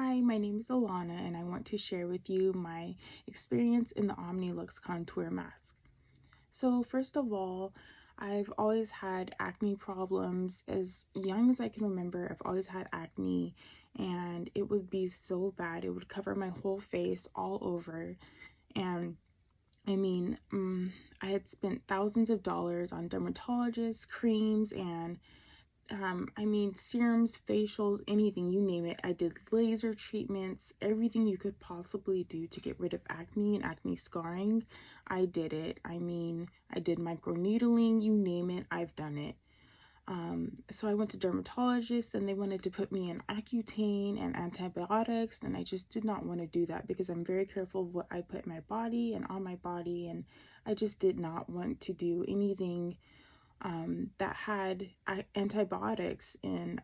Hi, my name is Alana and I want to share with you my experience in the Omnilux Contour mask. So first of all, I've always had acne problems. As young as I can remember, I've always had acne and it would be so bad. It would cover my whole face all over. And I had spent thousands of dollars on dermatologists, creams, and serums, facials, anything, you name it. I did laser treatments, everything you could possibly do to get rid of acne and acne scarring. I did it. I did microneedling, you name it, I've done it. So I went to dermatologists and they wanted to put me in Accutane and antibiotics, and I just did not want to do that because I'm very careful of what I put in my body and on my body, and I just did not want to do anything that had antibiotics. And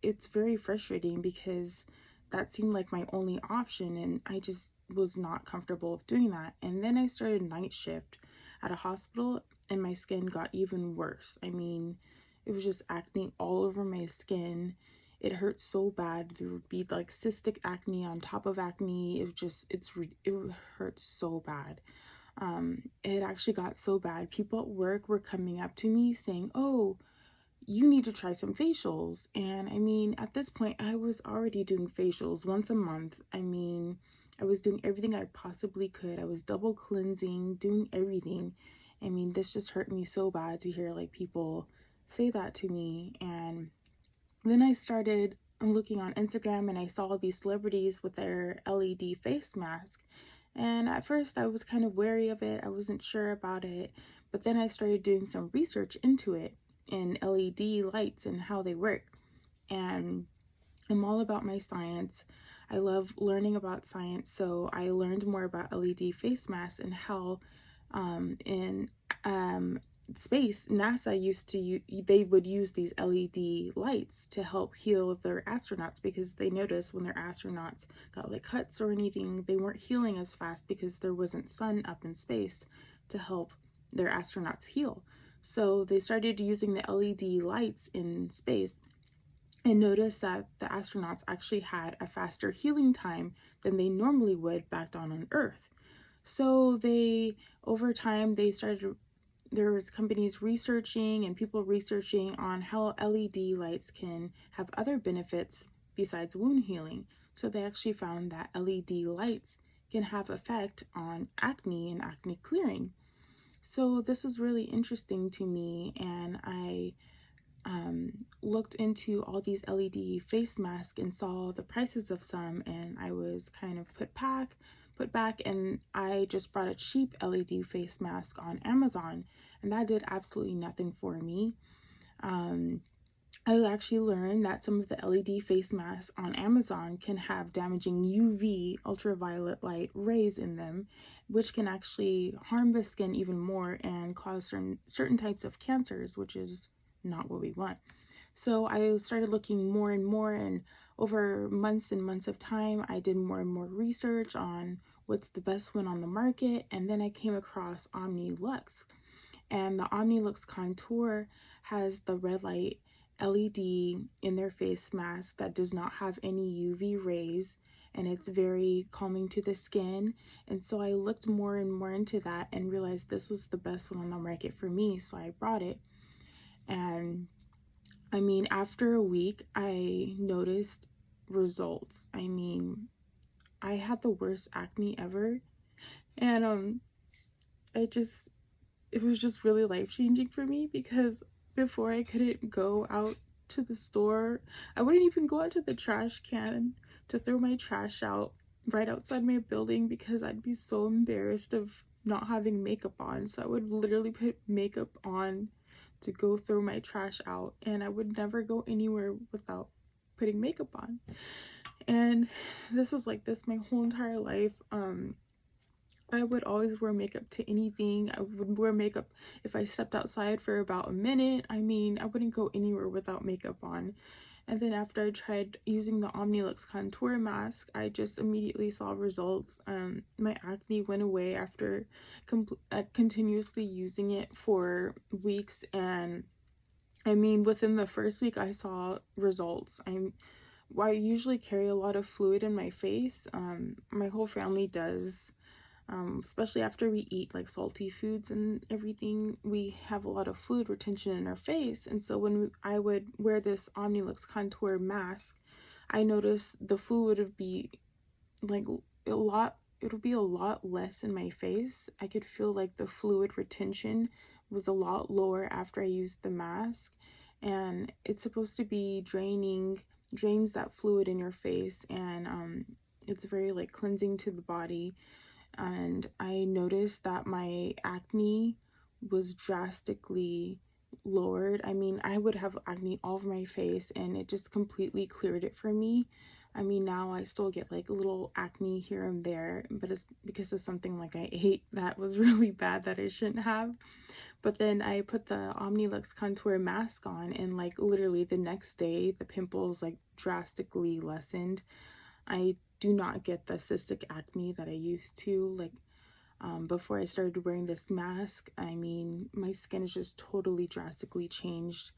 it's very frustrating because that seemed like my only option and I just was not comfortable with doing that. And then I started night shift at a hospital and my skin got even worse. It was just acne all over my skin. It hurt so bad. There would be like cystic acne on top of acne. It hurt so bad. It actually got so bad. People at work were coming up to me saying, "Oh, you need to try some facials." And at this point, I was already doing facials once a month. I was doing everything I possibly could. I was double cleansing, doing everything. This just hurt me so bad to hear like people say that to me. And then I started looking on Instagram and I saw these celebrities with their LED face mask. And at first I was kind of wary of it. I wasn't sure about it. But then I started doing some research into it and LED lights and how they work. And I'm all about my science. I love learning about science. So I learned more about LED face masks and how in space, NASA they would use these LED lights to help heal their astronauts, because they noticed when their astronauts got like cuts or anything, they weren't healing as fast because there wasn't sun up in space to help their astronauts heal. So they started using the LED lights in space and noticed that the astronauts actually had a faster healing time than they normally would back on Earth. So over time, there was companies researching and people researching on how LED lights can have other benefits besides wound healing. So they actually found that LED lights can have effect on acne and acne clearing. So this was really interesting to me, and I looked into all these LED face masks and saw the prices of some, and I was kind of put back, and I just brought a cheap LED face mask on Amazon, and that did absolutely nothing for me. I actually learned that some of the LED face masks on Amazon can have damaging UV ultraviolet light rays in them, which can actually harm the skin even more and cause certain types of cancers, which is not what we want. So I started looking more and more, and over months and months of time, I did more and more research on what's the best one on the market, and then I came across Omnilux. And the Omnilux Contour has the red light LED in their face mask that does not have any UV rays, and it's very calming to the skin. And so I looked more and more into that and realized this was the best one on the market for me, so I brought it. And after a week, I noticed results. I had the worst acne ever, and it was just really life-changing for me, because before I couldn't go out to the store. I wouldn't even go out to the trash can to throw my trash out right outside my building because I'd be so embarrassed of not having makeup on. So I would literally put makeup on to go throw my trash out, and I would never go anywhere without putting makeup on. And this was like this my whole entire life. I would always wear makeup to anything. I would wear makeup if I stepped outside for about a minute. I wouldn't go anywhere without makeup on. And then after I tried using the Omnilux Contour mask, I just immediately saw results. My acne went away after continuously using it for weeks. And within the first week, I saw results. I usually carry a lot of fluid in my face. My whole family does. Especially after we eat like salty foods and everything, we have a lot of fluid retention in our face. And so when I would wear this Omnilux Contour mask, I noticed the fluid would be like it would be a lot less in my face. I could feel like the fluid retention was a lot lower after I used the mask. And it's supposed to be drains that fluid in your face, and it's very like cleansing to the body. And I noticed that my acne was drastically lowered. I mean, I would have acne all over my face, and it just completely cleared it for me. I mean, now I still get like a little acne here and there, but it's because of something like I ate that was really bad that I shouldn't have. But then I put the Omnilux Contour mask on, and like literally the next day, the pimples like drastically lessened. I do not get the cystic acne that I used to. Like before I started wearing this mask, I mean, my skin is just totally drastically changed.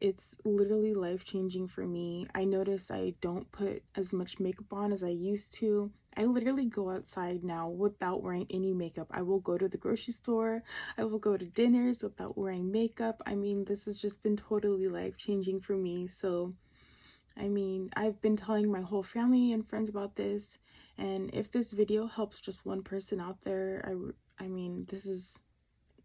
It's literally life-changing for me. I notice I don't put as much makeup on as I used to. I literally go outside now without wearing any makeup. I will go to the grocery store. I will go to dinners without wearing makeup. I mean, this has just been totally life-changing for me. So I mean, I've been telling my whole family and friends about this, and if this video helps just one person out there, I mean, this is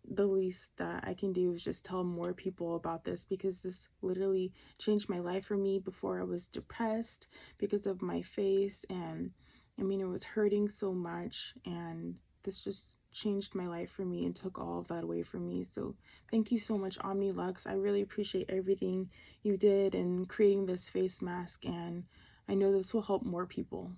the least that I can do, is just tell more people about this, because this literally changed my life for me. Before, I was depressed because of my face, and I mean, it was hurting so much, and this just changed my life for me and took all of that away from me. So thank you so much, Omnilux. I really appreciate everything you did in creating this face mask, and I know this will help more people.